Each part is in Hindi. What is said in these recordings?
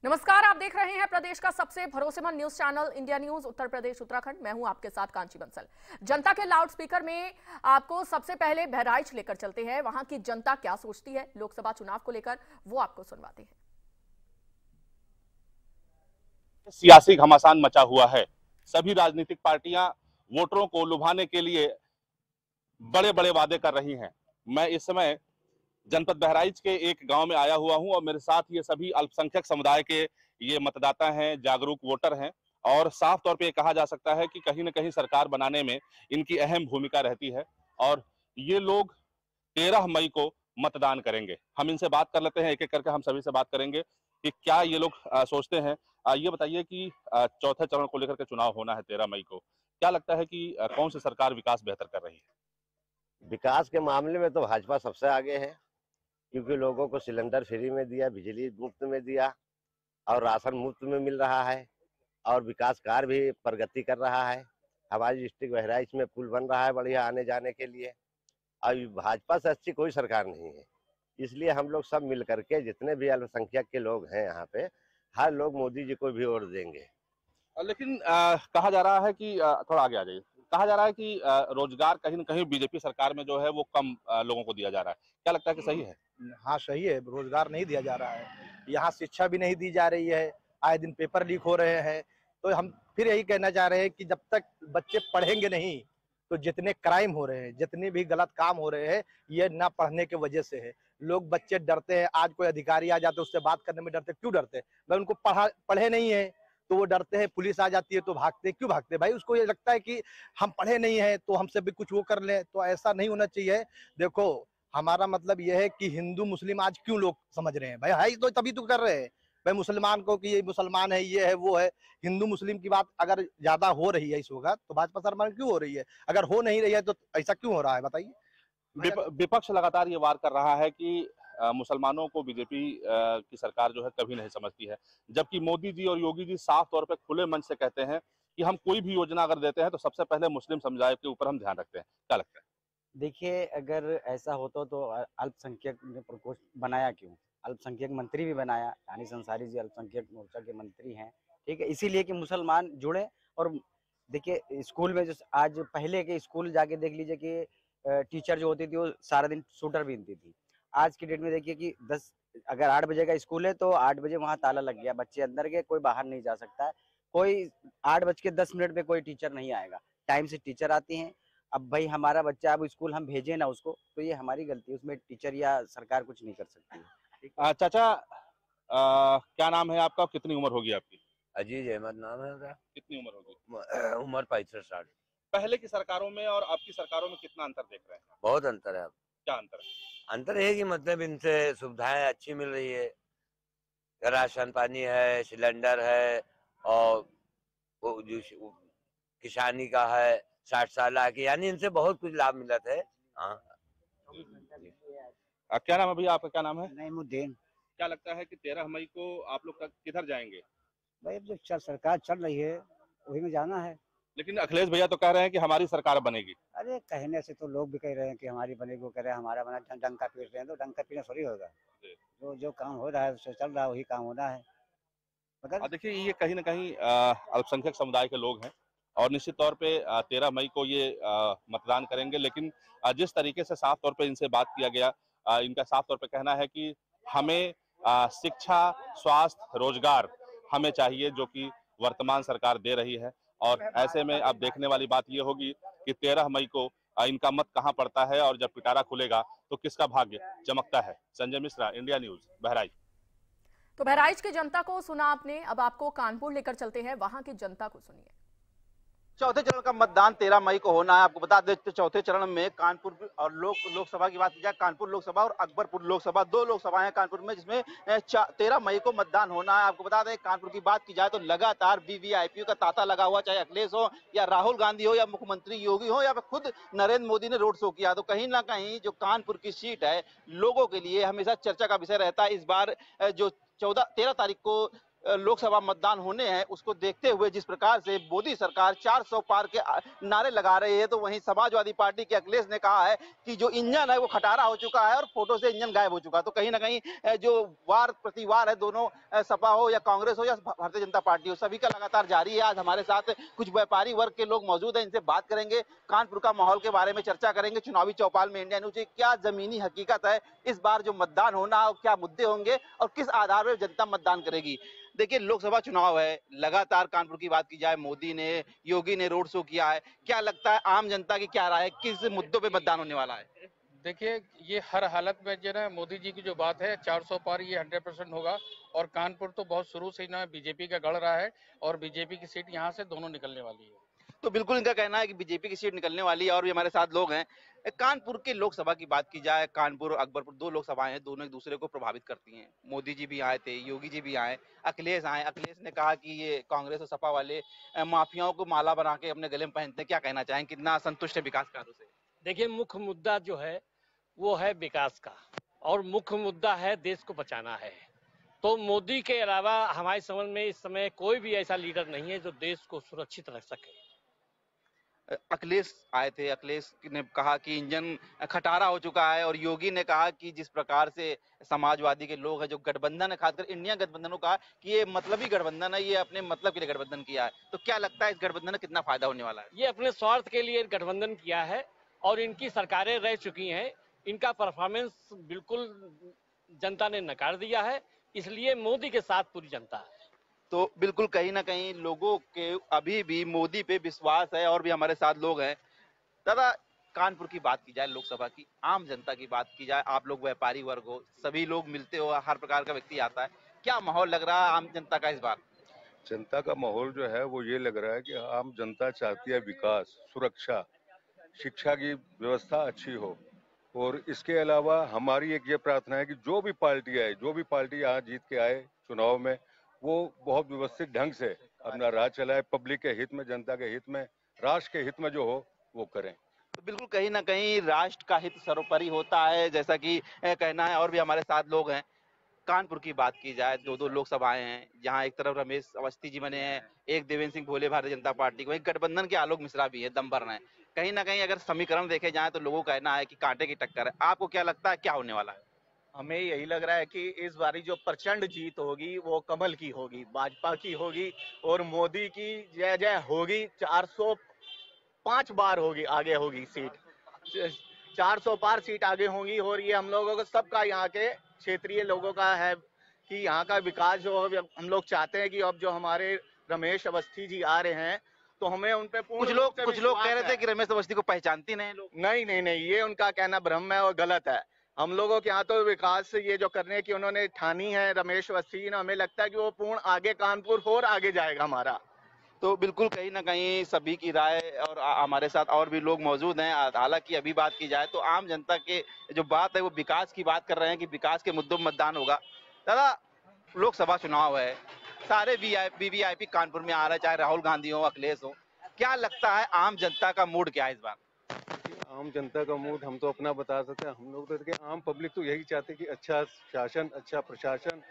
नमस्कार, आप देख रहे हैं प्रदेश का सबसे भरोसेमंद news channel India news Uttar Pradesh Uttarakhand. मैं हूं आपके साथ कांची बंसल। जनता के लाउड स्पीकर में आपको सबसे पहले बहराइच लेकर चलते हैं। वहां की जनता क्या सोचती है लोकसभा चुनाव को लेकर, वो आपको सुनवाते हैं। सियासी घमासान मचा हुआ है। सभी राजनीतिक पार्टियां वोटरों को लुभाने के लिए बड़े बड़े वादे कर रही हैं। मैं इस समय जनपद बहराइच के एक गांव में आया हुआ हूं और मेरे साथ ये सभी अल्पसंख्यक समुदाय के ये मतदाता हैं, जागरूक वोटर हैं और साफ तौर पे ये कहा जा सकता है कि कहीं न कहीं सरकार बनाने में इनकी अहम भूमिका रहती है और ये लोग 13 मई को मतदान करेंगे। हम इनसे बात कर लेते हैं, एक-एक करके हम सभी से बात करेंगे कि क्या ये लोग सोचते हैं। ये बताइए कि चौथे चरण को लेकर के चुनाव होना है 13 मई को। क्या लगता है कि कौन सी सरकार विकास बेहतर कर रही है? विकास के मामले में तो भाजपा सबसे आगे है, क्योंकि लोगों को सिलेंडर फ्री में दिया, बिजली मुफ्त में दिया और राशन मुफ्त में मिल रहा है और विकास कार्य भी प्रगति कर रहा है। हमारी डिस्ट्रिक्ट बहराइच में पुल बन रहा है बढ़िया आने जाने के लिए। और भाजपा से अच्छी कोई सरकार नहीं है, इसलिए हम लोग सब मिल करके जितने भी अल्पसंख्यक के लोग हैं यहाँ पे, हर लोग मोदी जी को भी वोट देंगे। लेकिन कहा जा रहा है कि थोड़ा आगे आ जाइए। कहा जा रहा है कि रोजगार कहीं न कहीं बीजेपी सरकार में जो है वो कम लोगों को दिया जा रहा है। क्या लगता है कि सही है? हाँ, सही है। रोजगार नहीं दिया जा रहा है, यहाँ शिक्षा भी नहीं दी जा रही है, आए दिन पेपर लीक हो रहे हैं। तो हम फिर यही कहना चाह रहे हैं कि जब तक बच्चे पढ़ेंगे नहीं, तो जितने क्राइम हो रहे हैं, जितने भी गलत काम हो रहे हैं, ये ना पढ़ने की वजह से है। लोग बच्चे डरते हैं, आज कोई अधिकारी आ जाते उससे बात करने में डरते। क्यों डरते? भाई उनको पढ़े नहीं है तो वो डरते हैं। पुलिस आ जाती है तो भागते। क्यों भागते? भाई उसको ये लगता है कि हम पढ़े नहीं है तो हमसे भी कुछ वो कर ले। तो ऐसा नहीं होना चाहिए। देखो, हमारा मतलब यह है कि हिंदू मुस्लिम आज क्यों लोग समझ रहे हैं? भाई है तो तभी तो कर रहे हैं। भाई मुसलमान को कि ये मुसलमान है, ये है, वो है। हिंदू मुस्लिम की बात अगर ज्यादा हो रही है इस वक्त, तो भाजपा सरकार क्यों हो रही है? अगर हो नहीं रही है तो ऐसा क्यों हो रहा है, बताइए। विपक्ष लगातार ये वार कर रहा है कि मुसलमानों को बीजेपी की सरकार जो है कभी नहीं समझती है, जबकि मोदी जी और योगी जी साफ तौर पे खुले मन से कहते हैं कि हम कोई भी योजना अगर देते हैं तो सबसे पहले मुस्लिम समुदाय के ऊपर हम ध्यान रखते हैं। क्या लगता है? देखिए, अगर ऐसा होता तो अल्पसंख्यक ने प्रकोष्ठ बनाया क्यों? अल्पसंख्यक मंत्री भी बनाया, दानिश अंसारी जी अल्पसंख्यक मोर्चा के मंत्री हैं, ठीक है? इसीलिए कि मुसलमान जुड़े। और देखिए, स्कूल में जो आज पहले के स्कूल जाके देख लीजिए कि टीचर जो होती थी वो सारा दिन सूटर पहनती थी। आज की डेट में देखिए कि 10 अगर 8 बजे का स्कूल है तो 8 बजे वहाँ ताला लग गया, बच्चे अंदर गए, कोई बाहर नहीं जा सकता है। कोई 8:10 पे कोई टीचर नहीं आएगा। टाइम से टीचर आती हैं। अब भाई हमारा बच्चा अब स्कूल हम भेजें ना उसको, तो ये हमारी गलती है, उसमें टीचर या सरकार कुछ नहीं कर सकती है। चाचा, क्या नाम है आपका? कितनी उम्र होगी आपकी? अजीज अहमद नाम है मेरा। कितनी उम्र होगी? उम्र 65-60। पहले की सरकारों में और अब की सरकारों में कितना अंतर देख रहे हैं? बहुत अंतर है। अब क्या अंतर है? अंतर है कि मतलब इनसे सुविधाएं अच्छी मिल रही है, राशन पानी है, सिलेंडर है और वो जो किसानी का है 60 साल की, यानी इनसे बहुत कुछ लाभ मिला है। हाँ। क्या नाम है भैया आपका? क्या नाम है? नईमुद्दीन। क्या लगता है कि 13 मई को आप लोग किधर जाएंगे? भाई अब जो सरकार चल रही है वही में जाना है। लेकिन अखिलेश भैया तो कह रहे हैं कि हमारी सरकार बनेगी। अरे कहने से तो लोग भी कह रहे हैं कि हमारी बनेगी, वो कह रहे हैं हमारा बना। डंका पीट रहे हैं तो डंका पीटना थोड़ी होगा। जो जो काम हो रहा है उससे चल रहा है, वही काम होना है। मगर देखिए, ये कहीं ना कहीं अल्पसंख्यक समुदाय के लोग हैं और निश्चित तौर पे 13 मई को ये मतदान करेंगे। लेकिन जिस तरीके से साफ तौर पे इनसे बात किया गया, इनका साफ तौर पे कहना है कि हमें शिक्षा, स्वास्थ्य, रोजगार हमें चाहिए, जो कि वर्तमान सरकार दे रही है। और ऐसे में अब देखने वाली बात ये होगी कि 13 मई को इनका मत कहां पड़ता है और जब पिटारा खुलेगा तो किसका भाग्य चमकता है। Sanjay Mishra, India news, Bahraich. तो बहराइच की जनता को सुना आपने, अब आपको कानपुर लेकर चलते हैं, वहां की जनता को सुनिए। चौथे चरण का मतदान 13 मई को होना है। आपको बता दें चौथे चरण में कानपुर और लोकसभा की बात की जाए, कानपुर लोकसभा और अकबरपुर लोकसभा, 2 लोकसभाएं हैं कानपुर में, जिसमें 13 मई को मतदान होना है। आपको बता दें कानपुर की बात की जाए तो लगातार वीवीआईपी का तांता लगा हुआ, चाहे अखिलेश हो या राहुल गांधी हो या मुख्यमंत्री योगी हो या फिर खुद नरेंद्र मोदी ने रोड शो किया, तो कहीं ना कहीं जो कानपुर की सीट है लोगों के लिए हमेशा चर्चा का विषय रहता है। इस बार जो 13 तारीख को लोकसभा मतदान होने हैं, उसको देखते हुए जिस प्रकार से मोदी सरकार 400 पार के नारे लगा रही है, तो वहीं समाजवादी पार्टी के अखिलेश ने कहा है कि जो इंजन है वो खटारा हो चुका है और फोटो से इंजन गायब हो चुका है। तो कहीं ना कहीं जो वार प्रतिवार है, दोनों सपा हो या कांग्रेस हो या भारतीय जनता पार्टी हो, सभी का लगातार जारी है। आज हमारे साथ कुछ व्यापारी वर्ग के लोग मौजूद हैं, इनसे बात करेंगे, कानपुर का माहौल के बारे में चर्चा करेंगे। चुनावी चौपाल में इंडिया न्यूज की क्या जमीनी हकीकत है, इस बार जो मतदान होना है क्या मुद्दे होंगे और किस आधार पर जनता मतदान करेगी। देखिए, लोकसभा चुनाव है, लगातार कानपुर की बात की जाए, मोदी ने, योगी ने रोड शो किया है। क्या लगता है आम जनता की क्या राय है, किस मुद्दों पे मतदान होने वाला है? देखिए, ये हर हालत में जो है मोदी जी की जो बात है 400 पार, ये 100% होगा। और कानपुर तो बहुत शुरू से ही ना बीजेपी का गढ़ रहा है और बीजेपी की सीट यहाँ से दोनों निकलने वाली है। तो बिल्कुल इनका कहना है कि बीजेपी की सीट निकलने वाली है। और भी हमारे साथ लोग हैं। कानपुर के लोकसभा की बात की जाए, कानपुर और अकबरपुर 2 लोकसभाएं हैं, दोनों एक दूसरे को प्रभावित करती हैं। मोदी जी भी आए थे, योगी जी भी आए, अखिलेश आए। अखिलेश ने कहा कि ये कांग्रेस और सपा वाले माफियाओं को माला बना के अपने गले में पहनते हैं। क्या कहना चाहें, कितना संतुष्ट है विकास कार्यों से? देखिए, मुख्य मुद्दा जो है वो है विकास का और मुख्य मुद्दा है देश को बचाना है। तो मोदी के अलावा हमारे समझ में इस समय कोई भी ऐसा लीडर नहीं है जो देश को सुरक्षित रख सके। अखिलेश आए थे, अखिलेश ने कहा कि इंजन खटारा हो चुका है और योगी ने कहा कि जिस प्रकार से समाजवादी के लोग हैं, जो गठबंधन है, खासकर इंडिया गठबंधन को कहा कि ये मतलबी गठबंधन है, ये अपने मतलब के लिए गठबंधन किया है। तो क्या लगता है इस गठबंधन में कितना फायदा होने वाला है? ये अपने स्वार्थ के लिए गठबंधन किया है और इनकी सरकारें रह चुकी हैं, इनका परफॉर्मेंस बिल्कुल जनता ने नकार दिया है, इसलिए मोदी के साथ पूरी जनता है। तो बिल्कुल कहीं ना कहीं लोगों के अभी भी मोदी पे विश्वास है। और भी हमारे साथ लोग हैं। दादा, कानपुर की बात की जाए, लोकसभा की, आम जनता की बात की जाए, आप लोग व्यापारी वर्ग हो, सभी लोग मिलते हो, हर प्रकार का व्यक्ति आता है, क्या माहौल लग रहा है आम जनता का इस बार? जनता का माहौल जो है वो ये लग रहा है कि आम जनता चाहती है विकास, सुरक्षा, शिक्षा की व्यवस्था अच्छी हो। और इसके अलावा हमारी एक ये प्रार्थना है कि जो भी पार्टी यहाँ जीत के आए चुनाव में, वो बहुत व्यवस्थित ढंग से अपना राज चलाए, पब्लिक के हित में, जनता के हित में, राष्ट्र के हित में जो हो वो करें। तो बिल्कुल कहीं ना कहीं राष्ट्र का हित सर्वोपरि होता है, जैसा कि कहना है। और भी हमारे साथ लोग हैं। कानपुर की बात की जाए, 2 लोकसभाएं हैं, जहां एक तरफ रमेश अवस्थी जी बने हैं, एक देवेंद्र सिंह भोले भारतीय जनता पार्टी को, एक गठबंधन के आलोक मिश्रा भी है, दम भर रहे हैं। कहीं ना कहीं अगर समीकरण देखे जाए तो लोगों का कहना है कि कांटे की टक्कर है। आपको क्या लगता है क्या होने वाला है? हमें यही लग रहा है कि इस बारी जो प्रचंड जीत होगी वो कमल की होगी, भाजपा की होगी और मोदी की जय जय होगी। 405 बार होगी, आगे होगी सीट, 400 पार सीट आगे होंगी। और ये हम लोगों को सबका, यहाँ के क्षेत्रीय लोगों का है कि यहाँ का विकास जो हम लोग चाहते हैं कि अब जो हमारे रमेश अवस्थी जी आ रहे हैं तो हमें उन पे कुछ लोग कह रहे थे कि रमेश अवस्थी को पहचानती नहीं लोग। नहीं, ये उनका कहना भ्रम है और गलत है। हम लोगों के यहाँ तो विकास ये जो करने की उन्होंने ठानी है रमेश अवस्थी ने, हमें लगता है कि वो पूर्ण आगे कानपुर और आगे जाएगा हमारा। तो बिल्कुल कहीं ना कहीं सभी की राय। और हमारे साथ और भी लोग मौजूद हैं। हालांकि अभी बात की जाए तो आम जनता के जो बात है वो विकास की बात कर रहे हैं कि विकास के मुद्दों में मतदान होगा। दादा, लोकसभा चुनाव है, सारे वीवीआईपी कानपुर में आ रहे हैं, चाहे राहुल गांधी हो, अखिलेश हो। क्या लगता है आम जनता का मूड क्या है इस बार? आम जनता का मूड हम तो अपना बता सकते हैं। हम लोग तो देखिए, आम पब्लिक तो यही चाहते हैं कि अच्छा शासन, अच्छा प्रशासन,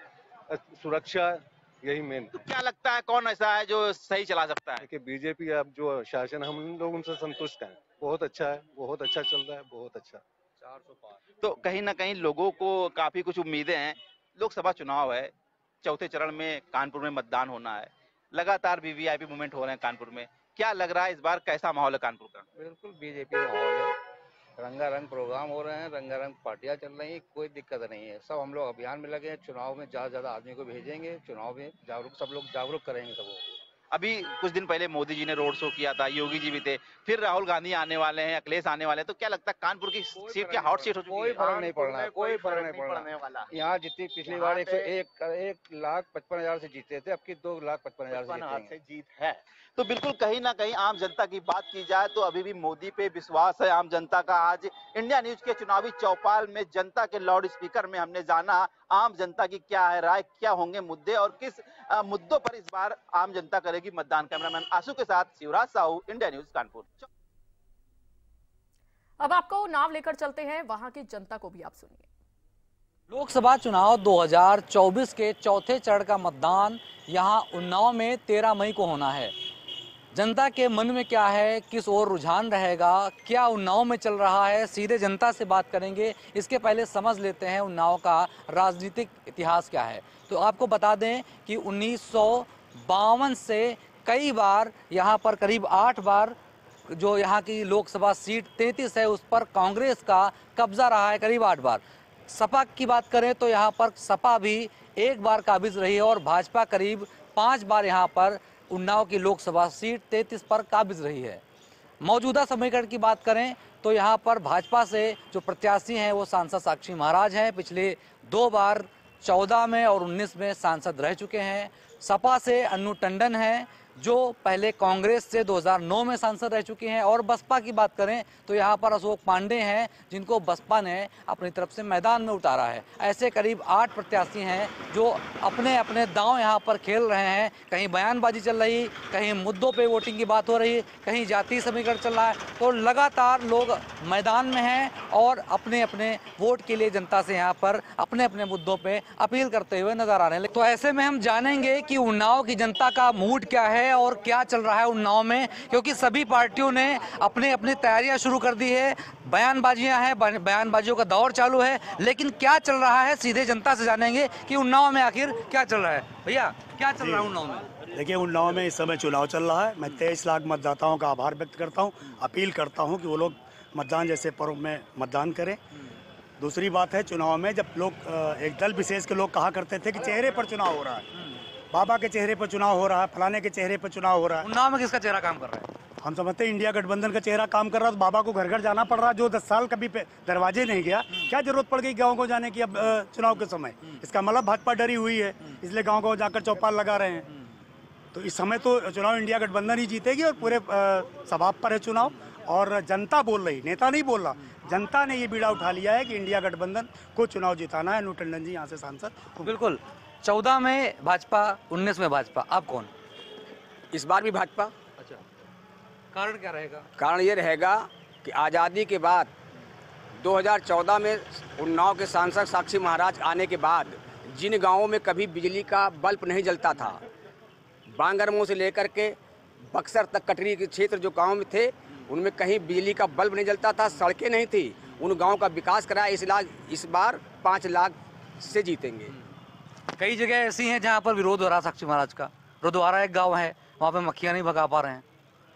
सुरक्षा, यही मेन। तो क्या लगता है कौन ऐसा है जो सही चला सकता है? देखिए, बीजेपी अब जो शासन, हम लोग उनसे संतुष्ट हैं, बहुत अच्छा है, बहुत अच्छा चल रहा है, बहुत अच्छा। 400 पार। तो कहीं ना कहीं लोगों को काफी कुछ उम्मीदें हैं। लोकसभा चुनाव है, चौथे चरण में कानपुर में मतदान होना है, लगातार वीवीआईपी मूवमेंट हो रहे हैं कानपुर में। क्या लग रहा है इस बार कैसा माहौल है कानपुर का? बिल्कुल बीजेपी माहौल है, रंगारंग प्रोग्राम हो रहे हैं, रंगारंग पार्टियां चल रही हैं, कोई दिक्कत नहीं है। सब हम लोग अभियान में लगे हैं, चुनाव में ज्यादा से ज्यादा आदमी को भेजेंगे, चुनाव में सब लोग जागरूक करेंगे सबको। अभी कुछ दिन पहले मोदी जी ने रोड शो किया था, योगी जी भी थे, फिर राहुल गांधी आने वाले हैं, अखिलेश आने वाले हैं। तो क्या लगता है कानपुर की सीट क्या हॉट सीट हो चुकी है? कोई फर्क नहीं पड़ना, कोई फर्क नहीं पड़ने वाला। यहाँ जितनी पिछली बार 1,55,000 से जीते थे, अब की 2,55,000 से जीत है। तो बिल्कुल कहीं ना कहीं आम जनता की बात की जाए तो अभी भी मोदी पे विश्वास है आम जनता का। आज इंडिया न्यूज के चुनावी चौपाल में जनता के लाउड स्पीकर में हमने जाना आम जनता की क्या है राय, क्या होंगे मुद्दे और किस मुद्दों पर इस बार आम जनता करेगी मतदान। कैमरामैन आशु के साथ शिवराज साहू, इंडिया न्यूज कानपुर। अब आपको नाव लेकर चलते हैं, वहां की जनता को भी आप सुनिए। लोकसभा चुनाव 2024 के चौथे चरण का मतदान यहां उन्नाव में 13 मई को होना है। जनता के मन में क्या है, किस ओर रुझान रहेगा, क्या उन्नाव में चल रहा है, सीधे जनता से बात करेंगे। इसके पहले समझ लेते हैं उन्नाव का राजनीतिक इतिहास क्या है। तो आपको बता दें कि 1952 से कई बार यहाँ पर करीब 8 बार जो यहाँ की लोकसभा सीट 33 है उस पर कांग्रेस का कब्जा रहा है, करीब 8 बार। सपा की बात करें तो यहाँ पर सपा भी 1 बार काबिज रही है और भाजपा करीब 5 बार यहाँ पर उन्नाव की लोकसभा सीट 33 पर काबिज रही है। मौजूदा समीकरण की बात करें तो यहाँ पर भाजपा से जो प्रत्याशी हैं वो सांसद साक्षी महाराज हैं, पिछले 2 बार 14 में और 19 में सांसद रह चुके हैं। सपा से अन्नू टंडन हैं जो पहले कांग्रेस से 2009 में सांसद रह चुके हैं। और बसपा की बात करें तो यहाँ पर अशोक पांडे हैं जिनको बसपा ने अपनी तरफ से मैदान में उतारा है। ऐसे करीब 8 प्रत्याशी हैं जो अपने अपने दांव यहाँ पर खेल रहे हैं। कहीं बयानबाजी चल रही, कहीं मुद्दों पे वोटिंग की बात हो रही, कहीं जातीय समीकरण चल रहा है। तो लगातार लोग मैदान में हैं और अपने अपने वोट के लिए जनता से यहाँ पर अपने अपने मुद्दों पर अपील करते हुए नजर आ रहे हैं। तो ऐसे में हम जानेंगे कि उन्नाव की जनता का मूड क्या है और क्या चल रहा है उन्नाव में, क्योंकि सभी पार्टियों ने अपने अपनी तैयारियां शुरू कर दी है। बयानबाजियां हैं, बयानबाजियों का दौर चालू है, लेकिन क्या चल रहा है सीधे जनता से जानेंगे कि उन्नाव में आखिर क्या चल रहा है। भैया क्या चल रहा है उन्नाव में? देखिए, उन्नाव में इस समय चुनाव चल रहा है। मैं 23 लाख मतदाताओं का आभार व्यक्त करता हूँ, अपील करता हूँ कि वो लोग मतदान जैसे पर्व में मतदान करें। दूसरी बात है, चुनाव में जब लोग एक दल विशेष के लोग कहा करते थे कि चेहरे पर चुनाव हो रहा है, बाबा के चेहरे पर चुनाव हो रहा है, फलाने के चेहरे पर चुनाव हो रहा है। उन्नाव में किसका चेहरा काम कर रहा है? हम समझते हैं इंडिया गठबंधन का चेहरा काम कर रहा है। तो बाबा को घर घर जाना पड़ रहा है, जो 10 साल कभी दरवाजे नहीं गया। क्या जरूरत पड़ गई गाँव को जाने की अब चुनाव के समय? इसका मतलब भाजपा डरी हुई है, इसलिए गाँव गाँव जाकर चौपाल लगा रहे हैं। तो इस समय तो चुनाव इंडिया गठबंधन ही जीतेगी और पूरे स्वभाव पर है चुनाव। और जनता बोल रही, नेता नहीं बोल रहा, जनता ने ये बीड़ा उठा लिया है कि इंडिया गठबंधन को चुनाव जिताना है। अन्नू टंडन जी यहाँ से सांसद। बिल्कुल, 14 में भाजपा, 19 में भाजपा, आप कौन? इस बार भी भाजपा। अच्छा, कारण क्या रहेगा? कारण ये रहेगा कि आज़ादी के बाद 2014 में उन्नाव के सांसद साक्षी महाराज आने के बाद जिन गांवों में कभी बिजली का बल्ब नहीं जलता था, बांगरमो से लेकर के बक्सर तक कटरी के क्षेत्र जो गाँव में थे उनमें कहीं बिजली का बल्ब नहीं जलता था, सड़कें नहीं थी। उन गाँव का विकास कराया। इस बार 5 लाख से जीतेंगे। कई जगह ऐसी हैं जहां पर विरोध हो रहा है साक्षी महाराज का। रुद्वारा एक गांव है, वहां पे मक्खियां नहीं भगा पा रहे हैं,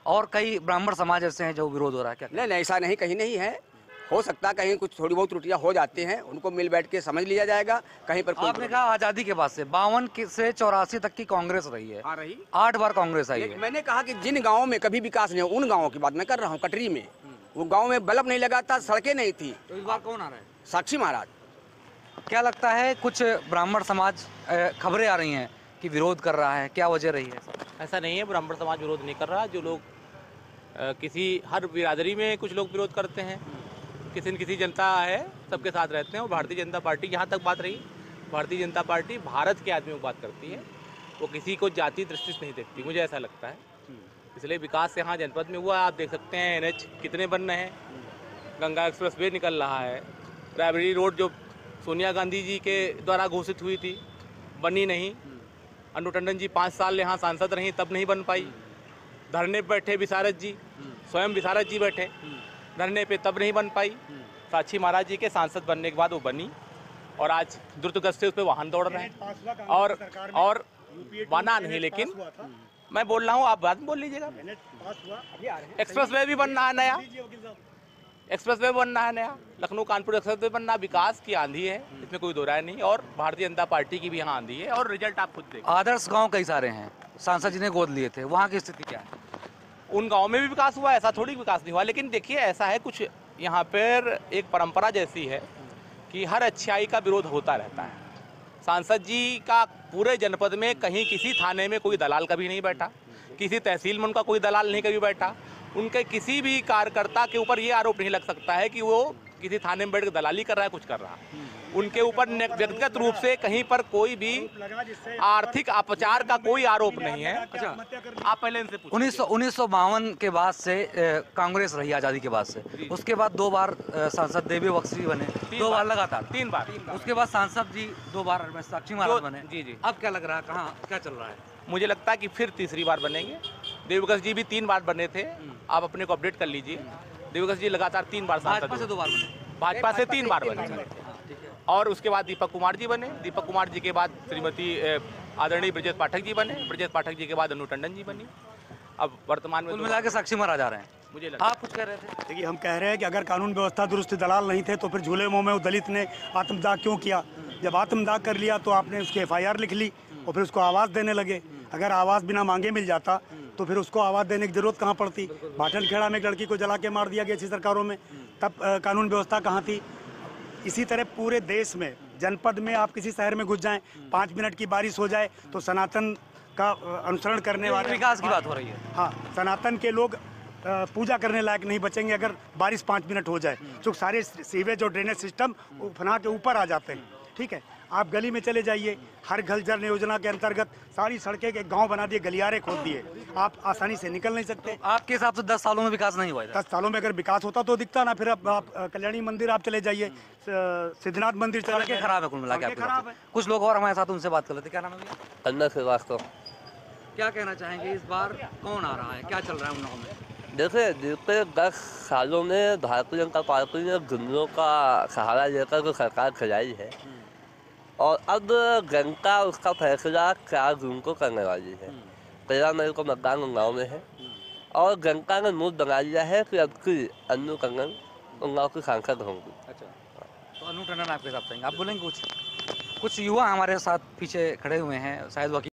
और कई ब्राह्मण समाज ऐसे हैं जो विरोध हो रहा है। क्या नहीं, ऐसा नहीं, कहीं नहीं है। हो सकता है कहीं कुछ थोड़ी बहुत त्रुटियां हो जाती हैं, उनको मिल बैठ के समझ लिया जाएगा। कहीं पर आपने कहा आज़ादी के बाद से 52 से 84 तक की कांग्रेस रही है। हाँ, रही। 8 बार कांग्रेस आई है। मैंने कहा कि जिन गाँवों में कभी विकास नहीं हो, उन गाँवों की बात मैं कर रहा हूँ। कटरी में वो गाँव में बल्ब नहीं लगा था, सड़कें नहीं थी। तो इस बार कौन आ रहा है? साक्षी महाराज। क्या लगता है, कुछ ब्राह्मण समाज खबरें आ रही हैं कि विरोध कर रहा है, क्या वजह रही है? ऐसा नहीं है, ब्राह्मण समाज विरोध नहीं कर रहा। जो लोग हर बिरादरी में कुछ लोग विरोध करते हैं, किसी न किसी जनता है, सबके साथ रहते हैं। और भारतीय जनता पार्टी, यहाँ तक बात रही, भारतीय जनता पार्टी भारत के आदमियों की बात करती है, वो किसी को जाति दृष्टि से नहीं देखती, मुझे ऐसा लगता है। इसलिए विकास यहाँ जनपद में हुआ। आप देख सकते हैं NH कितने बन रहे हैं, गंगा एक्सप्रेस वे निकल रहा है, रायबरेली रोड जो सोनिया गांधी जी के द्वारा घोषित हुई थी बनी नहीं। अन्नू टंडन जी 5 साल यहाँ सांसद रही, तब नहीं बन पाई। धरने पे बैठे विशारद जी, स्वयं विशारद जी बैठे धरने पे, तब नहीं बन पाई। साक्षी महाराज जी के सांसद बनने के बाद वो बनी, और आज द्रुत गति से उस पर वाहन दौड़ रहे हैं। और बना नहीं, लेकिन मैं बोल रहा हूँ, आप बाद में बोल लीजिएगा। एक्सप्रेस वे भी बनना है नया, एक्सप्रेस वे बनना है नया, लखनऊ कानपुर एक्सप्रेस वे बनना। विकास की आंधी है, इसमें कोई दो राय नहीं। और भारतीय जनता पार्टी की भी यहाँ आंधी है, और रिजल्ट आप खुद देखिए। आदर्श गांव कई सारे हैं, सांसद जी ने गोद लिए थे, वहाँ की स्थिति क्या है? उन गाँव में भी विकास हुआ, ऐसा थोड़ी विकास नहीं हुआ। लेकिन देखिए, ऐसा है, कुछ यहाँ पर एक परंपरा जैसी है कि हर अच्छाई का विरोध होता रहता है। सांसद जी का पूरे जनपद में कहीं किसी थाने में कोई दलाल कभी नहीं बैठा, किसी तहसील में उनका कोई दलाल नहीं कभी बैठा। उनके किसी भी कार्यकर्ता के ऊपर ये आरोप नहीं लग सकता है कि वो किसी थाने में बैठ कर दलाली कर रहा है, कुछ कर रहा है। उनके ऊपर व्यक्तिगत रूप से कहीं पर कोई भी आर्थिक अपचार का कोई आरोप नहीं है। अच्छा, आप पहले इनसे पूछिए। 1952 के बाद से कांग्रेस रही आज़ादी के बाद से, उसके बाद 2 बार सांसद देवी बख्शी जी बने, 2 बार लगातार, 3 बार, उसके बाद सांसद जी 2 बार साक्षी महाराज बने। जी जी। अब क्या लग रहा है, कहाँ क्या चल रहा है? मुझे लगता है कि फिर तीसरी बार बनेंगे। देवकश जी भी 3 बार बने थे, आप अपने को अपडेट कर लीजिए। देवकश जी लगातार 3 बार सांसद, भाजपा से 2 बार बने, भाजपा से 3 बार बने, और उसके बाद दीपक कुमार जी बने। दीपक कुमार जी के बाद श्रीमती आदरणीय ब्रजेश पाठक जी बने, ब्रजेश पाठक जी के बाद अनु टंडन जी बनी। अब वर्तमान में कुल मिला के साक्षी महाराज आ रहे हैं। मुझे आप कुछ कह रहे थे? देखिए, हम कह रहे हैं कि अगर कानून व्यवस्था दुरुस्त दलाल नहीं थे तो फिर झूले मुंह में वो दलित ने आत्मदाह क्यों किया? जब आत्मदाह कर लिया तो आपने उसकी FIR लिख ली और फिर उसको आवाज़ देने लगे। अगर आवाज़ बिना मांगे मिल जाता तो फिर उसको आवाज़ देने की जरूरत कहाँ पड़ती? भाटल खेड़ा में एक लड़की को जला के मार दिया गया, 6 सरकारों में, तब कानून व्यवस्था कहाँ थी? इसी तरह पूरे देश में, जनपद में आप किसी शहर में घुस जाएं, 5 मिनट की बारिश हो जाए तो सनातन का अनुसरण करने वाले, विकास की बात हो रही है, हाँ, सनातन के लोग पूजा करने लायक नहीं बचेंगे अगर बारिश 5 मिनट हो जाए। तो सारे सीवेज और ड्रेनेज सिस्टम फना के ऊपर आ जाते हैं। ठीक है, आप गली में चले जाइए, हर घर जल योजना के अंतर्गत सारी सड़कें के गांव बना दिए, गलियारे खोद दिए, आप आसानी से निकल नहीं सकते। आपके हिसाब से 10 सालों में विकास नहीं हुआ है? 10 सालों में अगर विकास होता तो दिखता ना। फिर अब आप कल्याणी मंदिर आप चले जाइए, सिद्धनाथ मंदिर चले जाइए, खराब है कुल मिला के, खराब है। कुछ लोग और हमारे साथ, उनसे बात कर लेते। क्या नाम है भैया? अन्ना श्रीवास्तव। क्या कहना चाहेंगे, इस बार कौन आ रहा है, क्या चल रहा है उन्नाव में? देखिए, बीते 10 सालों में भारतीय जनता पार्टी ने गुंडों का सहारा लेकर के सरकार चलाई है और अब जनता उसका फैसला 4 जून को करने वाली है। 13 मई को मतदान उन्नाव में है और जनता ने मूड बना लिया है कि अब की अन्नू टंडन उन्नाव की सांसद होंगी। अच्छा, तो अनु टंडन आपके साथ, आप बोलेंगे? कुछ युवा हमारे साथ पीछे खड़े हुए हैं, शायद वकील